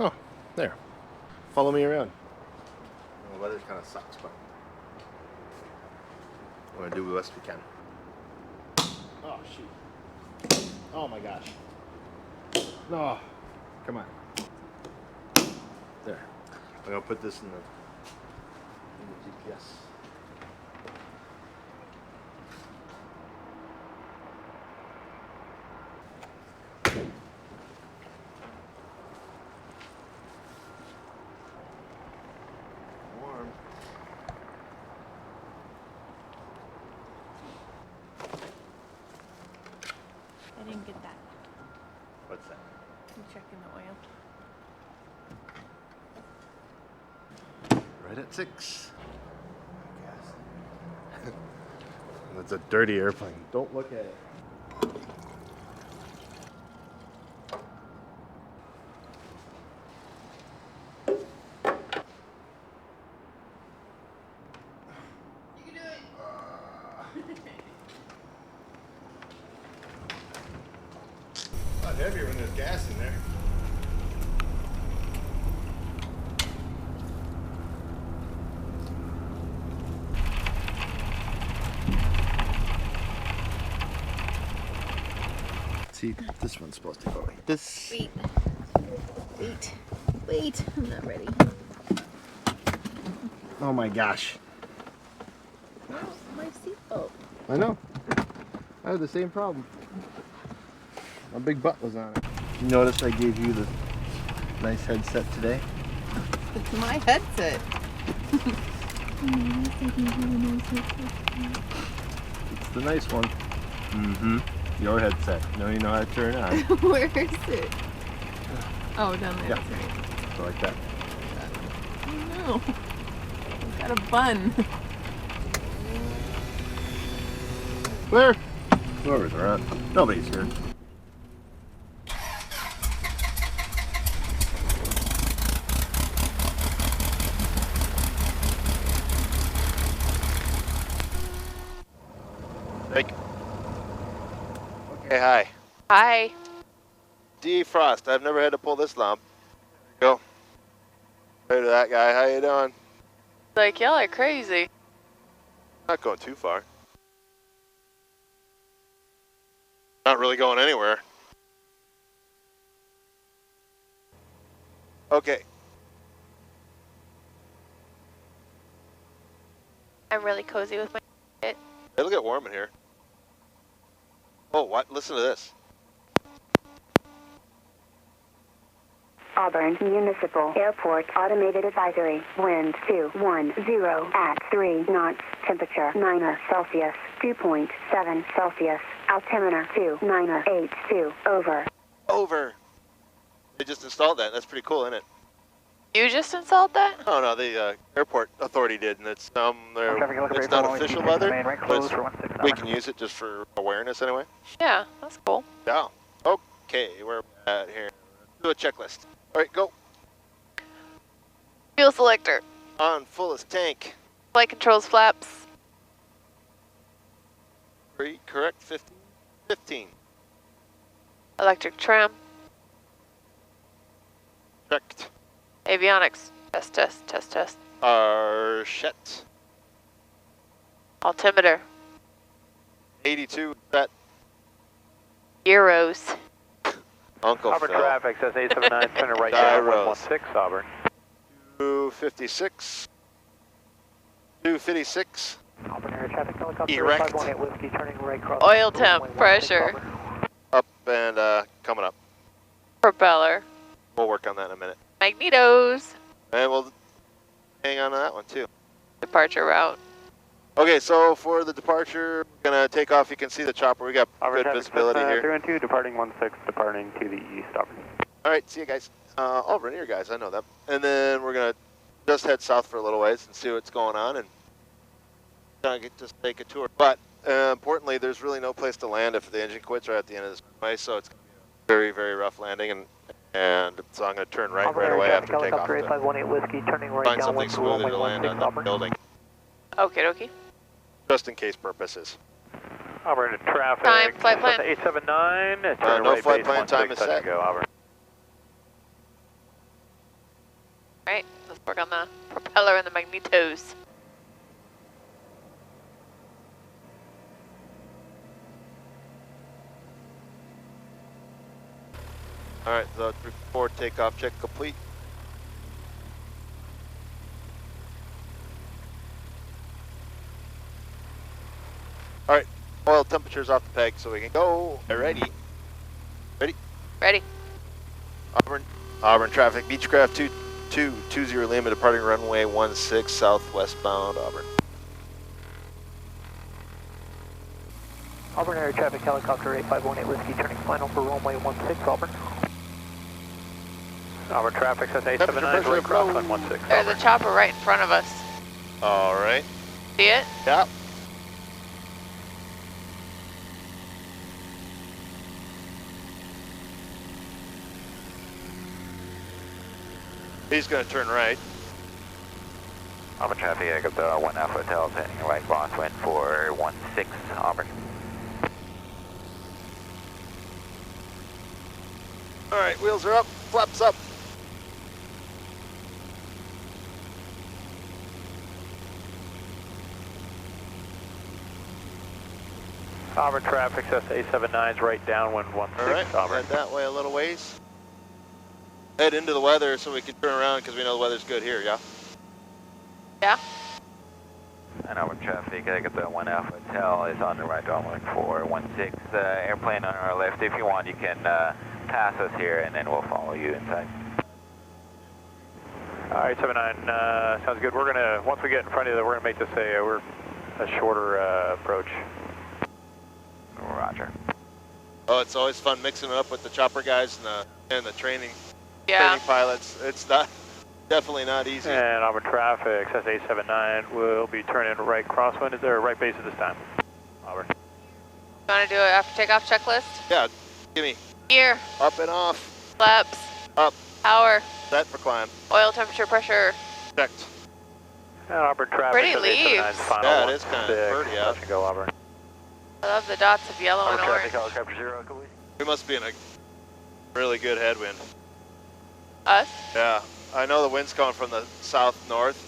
Oh, there. Follow me around. The weather kind of sucks, but we're going to do the best we can. Oh, shoot. Oh, my gosh. No. Come on. There. I'm going to put this in the GPS. Warm. I didn't get that. What's that? I'm checking the oil. Right at 6. That's a dirty airplane. Don't look at it. You can do it. A lot heavier when there's gas in there. See, this one's supposed to go like this. Wait, I'm not ready. Oh my gosh. Oh, my seatbelt. I know. I had the same problem. My big butt was on it. You noticed I gave you the nice headset today? It's my headset. It's the nice one. Mm-hmm. Your headset. Now you know how to turn it on. Where is it? Oh, down there. Yeah. That's right. So like that. Oh no. I've got a bun. Where? Whoever's around. Nobody's here. Thank you. Okay, hi. Hi. Defrost. I've never had to pull this lump. Go. Hey to that guy. How you doing? Like, y'all are crazy. Not going too far. Not really going anywhere. Okay. I'm really cozy with my shit. It'll get warm in here. Oh, what? Listen to this. Auburn Municipal Airport Automated Advisory. Wind 210 at 3 knots. Temperature -Celsius. 2.7 Celsius. Altimeter 2982. Over. Over. They just installed that. That's pretty cool, isn't it? You just installed that? Oh no, the airport authority did, and it's it's not official weather, but we can use it just for awareness anyway. Yeah, that's cool. Yeah. Okay, we're at here. Do a checklist. All right, go. Fuel selector. On fullest tank. Flight controls flaps. Correct. 15. Electric trim. Checked. Avionics. Test. Archette. Altimeter. 82. Set. Euros. Uncle Auburn Phil. traffic says 879, turn right now, 116 Auburn. 256. 256. Auburn air traffic helicopter Erect. 518 Whiskey, turning right cross. Oil temp, pressure. Up and coming up. Propeller. We'll work on that in a minute. Magnetos. And we'll hang on to that one too. Departure route. Okay, so for the departure, we're going to take off. You can see the chopper. We got Auburn good traffic visibility here. 312, departing 16, departing to the east, Auburn. All right, see you guys. I'll run here, guys. I know them. And then we're going to just head south for a little ways and see what's going on and just take a tour. But importantly, there's really no place to land if the engine quits right at the end of this runway, so it's going to be a very, very rough landing. And so I'm going to turn right away after takeoff. Helicopter 518 Whiskey, turning right Find down something smoother to land on that building, Okie dokie. just in case purposes. Auburn traffic. Time, flight plan. 879, turn No right flight base plan, time 16, is touch set. and go, Auburn. Alright, let's work on the propeller and the magnetos. All right, the 3-4 takeoff check complete. All right, oil temperature's off the peg, so we can go. Ready? Ready? Auburn traffic, Beechcraft 2220 Lima, departing runway 16 southwestbound Auburn. Auburn Air Traffic Helicopter 8518 Whiskey turning final for runway 16 Auburn. Auburn traffic says 879 right cross on 16. There's a chopper right in front of us. All right. See it? Yeah. He's going to turn right. Auburn traffic, I got the 1 Alpha Hotel turning right crosswind for 16 Auburn. All right, wheels are up, flaps up. Auburn traffic says 879's right downwind 16 All right, Auburn. head that way a little ways. Head into the weather so we can turn around because we know the weather's good here, yeah? Yeah? And Auburn traffic, I got the 1 Alpha Hotel is on the right downwind for 16. Airplane on our left. If you want, you can pass us here and then we'll follow you inside. Alright, 79, sounds good. We're gonna, once we get in front of you, we're gonna make this a shorter approach. Roger. Oh, it's always fun mixing it up with the chopper guys and the training pilots. It's definitely not easy. And Auburn traffic says 879 will be turning right crosswind. Is there a right base at this time? Auburn. You want to do it after takeoff checklist? Yeah, give me Gear, up and off, flaps, up, power, set for climb, oil temperature, pressure. checked. And Auburn traffic Pretty says 879 leaves. final Yeah, it is kinda 16. pretty out. Touch and go Auburn. I love the dots of yellow and Auburn orange. traffic helicopter 0, can we? We must be in a really good headwind. Us? Yeah, I know the wind's coming from the south-north,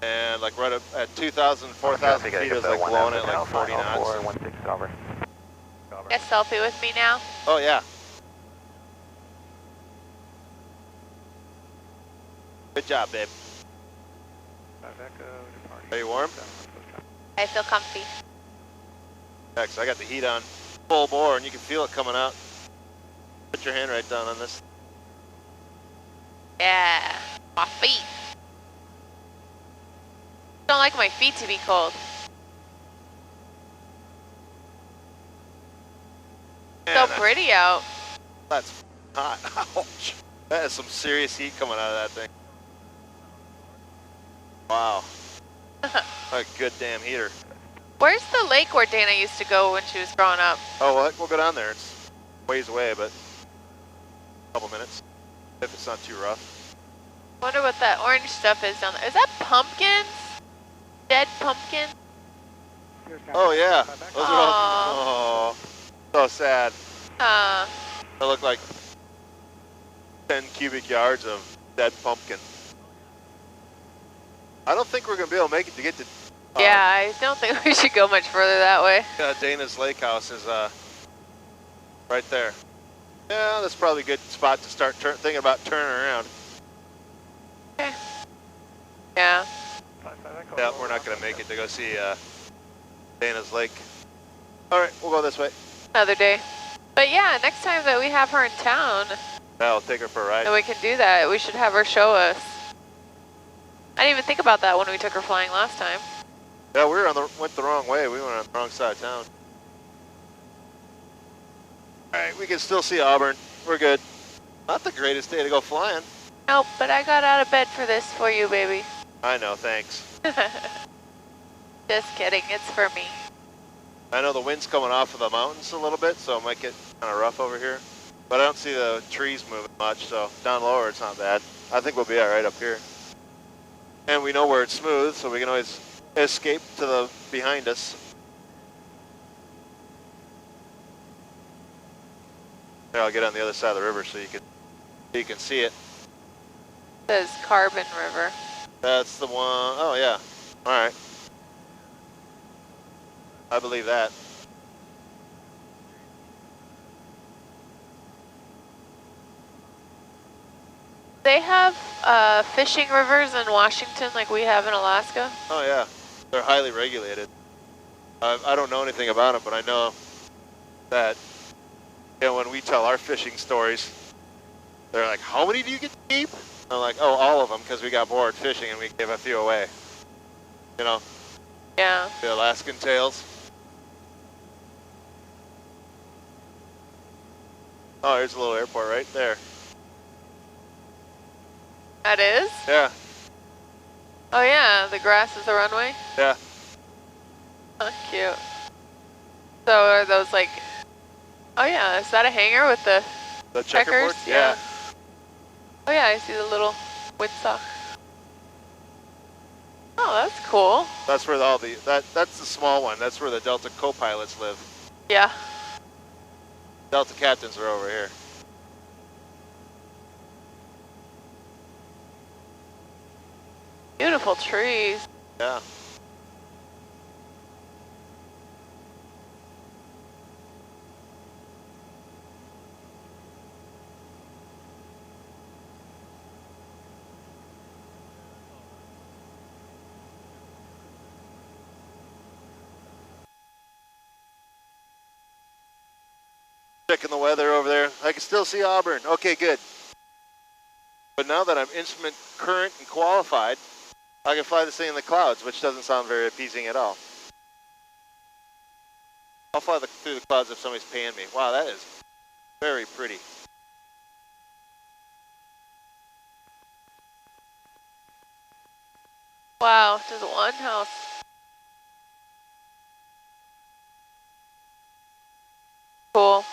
and like right up at 2,000, 4,000 feet is like blowing at like 40 knots. 16 Auburn. Get a selfie with me now? Oh yeah. Good job, babe. Are you warm? I feel comfy. Next, I got the heat on full bore, and you can feel it coming out. Put your hand right down on this. Yeah, my feet. Don't like my feet to be cold. So Man, pretty out. That's hot. Ouch. That is some serious heat coming out of that thing. Wow. A good damn heater. Where's the lake where Dana used to go when she was growing up? Oh, well, we'll go down there. It's ways away, but a couple minutes, if it's not too rough. Wonder what that orange stuff is down there. Is that pumpkins? Dead pumpkin? Oh, yeah. Those are all... Oh, so sad. They look like 10 cubic yards of dead pumpkin. I don't think we're going to be able to make it to get to... Yeah, I don't think we should go much further that way. Dana's lake house is right there. Yeah, that's probably a good spot to start thinking about turning around. Okay. Yeah. Yeah, we're not going to make it to go see Dana's lake. All right, we'll go this way. Another day. But yeah, next time that we have her in town, Yeah, I'll take her for a ride. then we can do that. We should have her show us. I didn't even think about that when we took her flying last time. Yeah, we went the wrong way. We went on the wrong side of town. All right, we can still see Auburn. We're good. Not the greatest day to go flying. Nope, but I got out of bed for this for you, baby. I know, thanks. Just kidding, it's for me. I know the wind's coming off of the mountains a little bit, so it might get kind of rough over here. But I don't see the trees moving much, so down lower it's not bad. I think we'll be all right up here. And we know where it's smooth, so we can always escape to the behind us. Here, I'll get on the other side of the river so you can see it. Says Carbon River. That's the one. Oh, yeah. All right. I believe that. They have fishing rivers in Washington like we have in Alaska. Oh, yeah. They're highly regulated. I don't know anything about them, but I know that, you know, when we tell our fishing stories, they're like, how many do you get to keep? I'm like, oh, all of them, because we got bored fishing and we gave a few away. You know, Yeah. the Alaskan tails. Oh, here's a little airport right there. That is? Yeah, Oh yeah, the grass is the runway. yeah. Oh, cute. So are those like, oh yeah, is that a hangar with the The checkers? checkerboard? Yeah. Oh yeah, I see the little windsock. Oh, that's cool. That's where all the, that's the small one. That's where the Delta co-pilots live. Yeah. Delta captains are over here. Beautiful trees. Yeah. Checking the weather over there. I can still see Auburn. Okay, good. But now that I'm instrument current and qualified, I can fly this thing in the clouds, which doesn't sound very appeasing at all. I'll fly through the clouds if somebody's paying me. Wow, that is very pretty. Wow, just one house. Cool.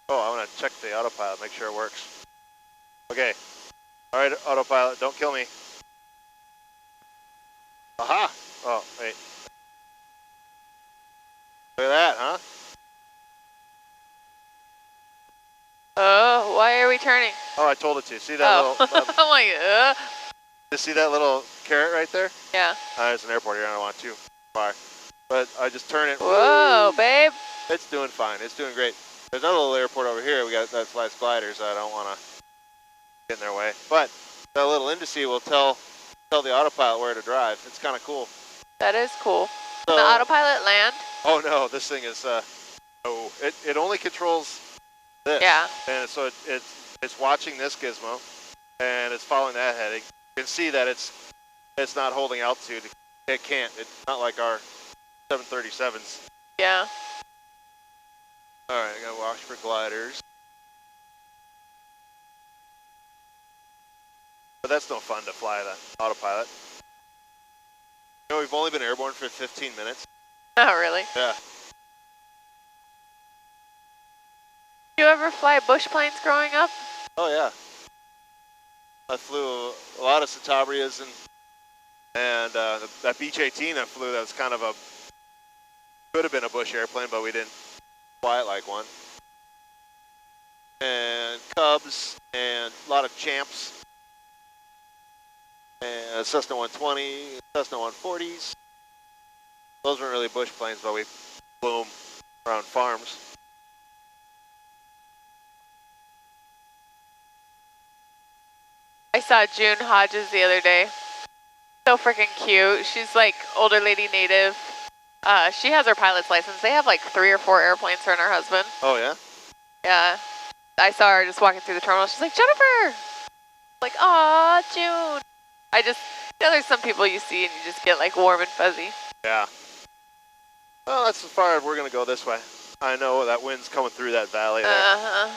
Oh, I want to check the autopilot, make sure it works. Okay. All right, autopilot, don't kill me. Aha! Oh, wait. Look at that, huh? Oh, why are we turning? Oh, I told it to. See that Oh, little... I'm like, you see that little carrot right there? yeah. There's an airport here. I don't want too far. But I just turn it. Whoa, babe. It's doing fine. It's doing great. There's another little airport over here. We got that flies gliders. I don't want to get in their way. But that little indice will tell the autopilot where to drive. It's kind of cool. That is cool. So, Can the autopilot land? oh no, this thing is no. It only controls this. Yeah. And so it's watching this gizmo, and it's following that heading. You can see that it's not holding altitude. It can't. It's not like our 737s. Yeah. All right, I gotta watch for gliders. But that's no fun to fly that autopilot. You know, we've only been airborne for 15 minutes. Oh, really? Yeah. Did you ever fly bush planes growing up? Oh yeah. I flew a lot of Centabrias and that Beech 18 I flew. That was kind of could have been a bush airplane, but we didn't fly it like one. And Cubs and a lot of Champs. And Cessna 120, Cessna 140s. Those weren't really bush planes, but we flew them around farms. I saw June Hodges the other day. So freaking cute. She's like older lady native. She has her pilot's license. They have like 3 or 4 airplanes, her and her husband. Oh yeah? Yeah. I saw her just walking through the terminal. She's like, Jennifer! Like, aw, June. There's some people you see and you just get like warm and fuzzy. Yeah. Well, that's as far as we're going to go this way. I know that wind's coming through that valley there. Uh-huh.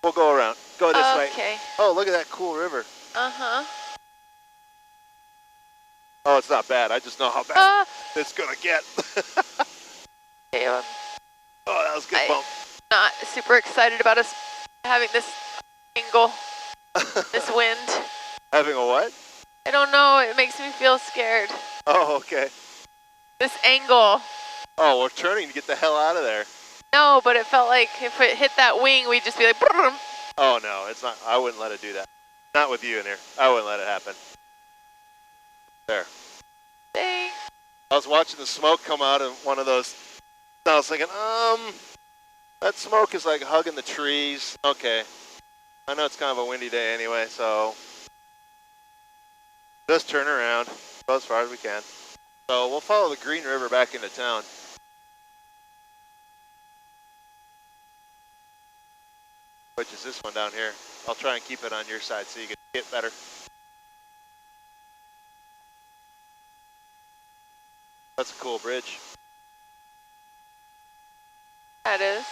We'll go around. Go this way. Okay. Oh, look at that cool river. Uh-huh. Oh, it's not bad. I just know how bad it's going to get. Okay, Oh, that was a good bump. not super excited about us having this angle, this wind. Having a what? I don't know, it makes me feel scared. Oh, okay. This angle. Oh, we're turning to get the hell out of there. No, but it felt like if it hit that wing, we'd just be like, brrrm. Oh, no, it's not. I wouldn't let it do that. Not with you in here. I wouldn't let it happen. There. Dang. I was watching the smoke come out of one of those. I was thinking, that smoke is like hugging the trees. Okay. I know it's kind of a windy day anyway, so just turn around, go as far as we can. So we'll follow the Green River back into town. Which is this one down here. I'll try and keep it on your side so you can get better. That's a cool bridge. That is.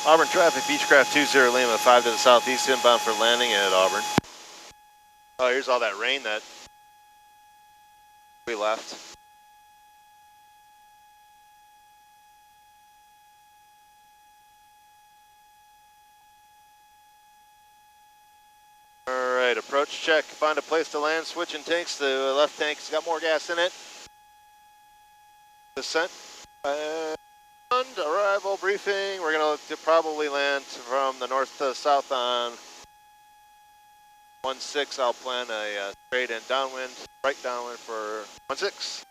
Auburn traffic, Beechcraft 20 Lima, 5 to the southeast, inbound for landing at Auburn. Oh, here's all that rain that we left. All right, approach check, find a place to land, switching tanks, the left tank's got more gas in it. Descent, and arrival briefing, we're gonna probably land from the north to the south on 16, I'll plan a straight and downwind, right downwind for 16.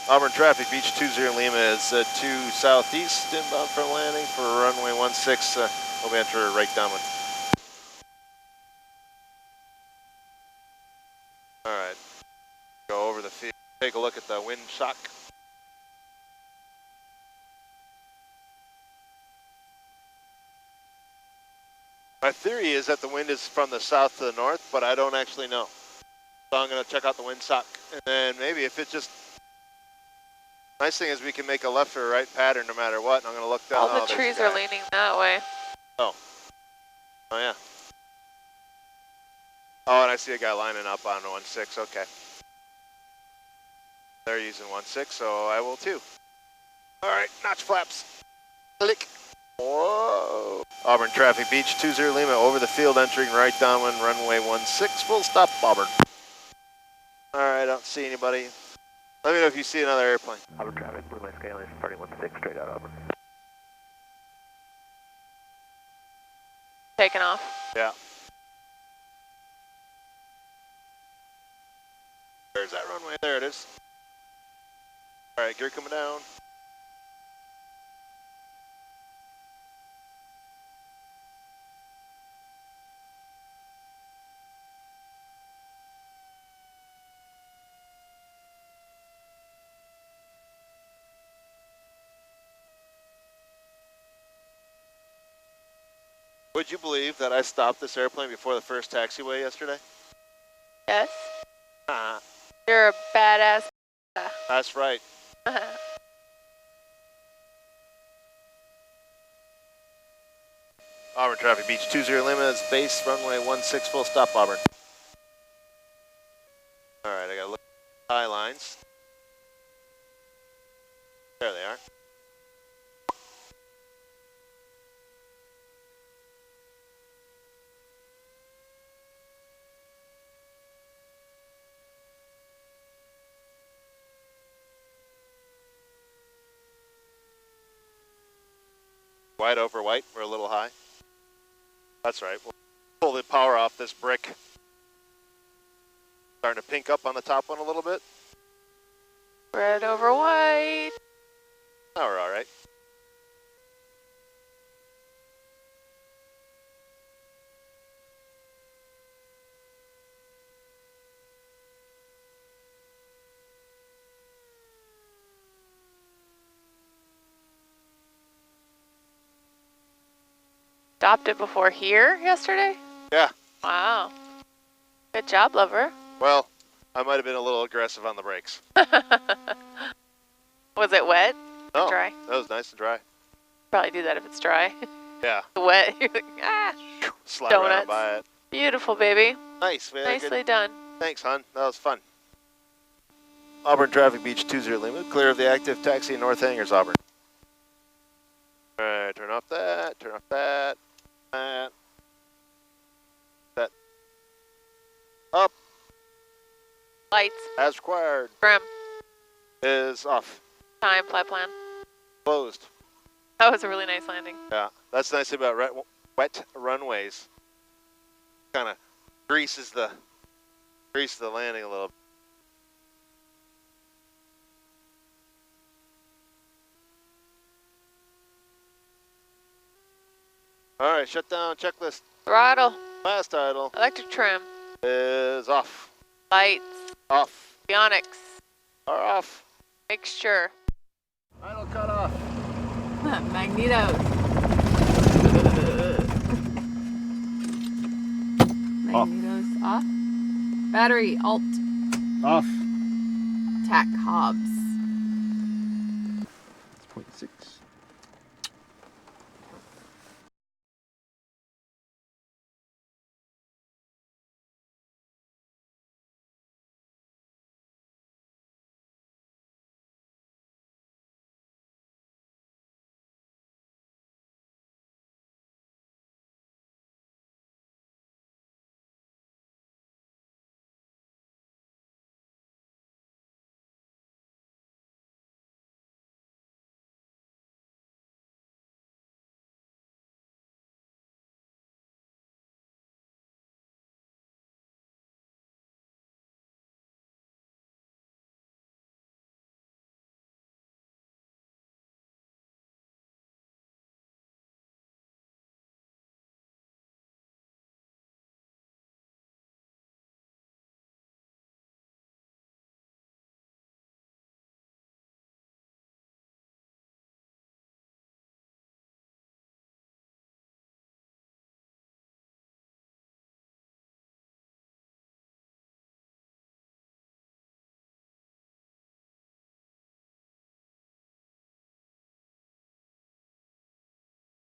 Auburn traffic, Beach 20 Lima is 2 southeast, inbound for landing for runway 16, we'll be enter right downwind. All right, go over the field, take a look at the wind shock. My theory is that the wind is from the south to the north, but I don't actually know. So I'm gonna check out the wind shock, and then maybe if it just, nice thing is we can make a left or a right pattern no matter what, and I'm gonna look down. All the trees are leaning that way. Oh yeah. Oh, and I see a guy lining up on 16, okay. They're using 16, so I will too. All right, notch flaps. Click. Whoa. Auburn traffic, Beach 20 Lima, over the field, entering right downwind, runway 16, full stop, Auburn. All right, I don't see anybody. Let me know if you see another airplane. Auburn traffic, Blue Line Skyline, starting 16, straight out Auburn. Taking off. Yeah. There's that runway, there it is. All right, gear coming down. Would you believe that I stopped this airplane before the first taxiway yesterday? Yes. You're a badass. That's right. Auburn traffic, Beach 20 Lima is base, runway 16, full stop, Auburn. All right, I gotta look at the high lines. There they are. White over white, we're a little high. That's right, we'll pull the power off this brick. Starting to pink up on the top one a little bit. Red over white. Now we're all right. stopped it before here yesterday? Yeah. Wow. Good job, lover. Well, I might have been a little aggressive on the brakes. Was it wet? No, Dry? that was nice and dry. Probably do that if it's dry. Yeah. Wet, you're like, ah. Slide right on Donuts. by it. Beautiful, baby. Nice, man. Nicely done. Thanks, hon. That was fun. Auburn Traffic Beach 20 Lima. Clear of the active taxi North Hangars, Auburn. All right, turn off that. Turn off that. That. That. Up. Lights. As required. Trim. Is off. Time. Flight plan. Closed. That was a really nice landing. Yeah, that's the nice thing about wet runways. Kind of greases the landing a little bit. All right, shut down checklist. Throttle. Last idle Electric trim. is off. Lights. Off. Avionics. Are off. Mixture. Idle cut off. Magnetos. Magnetos off. Battery alt. Off. Tack Hobbs. It's 0.6.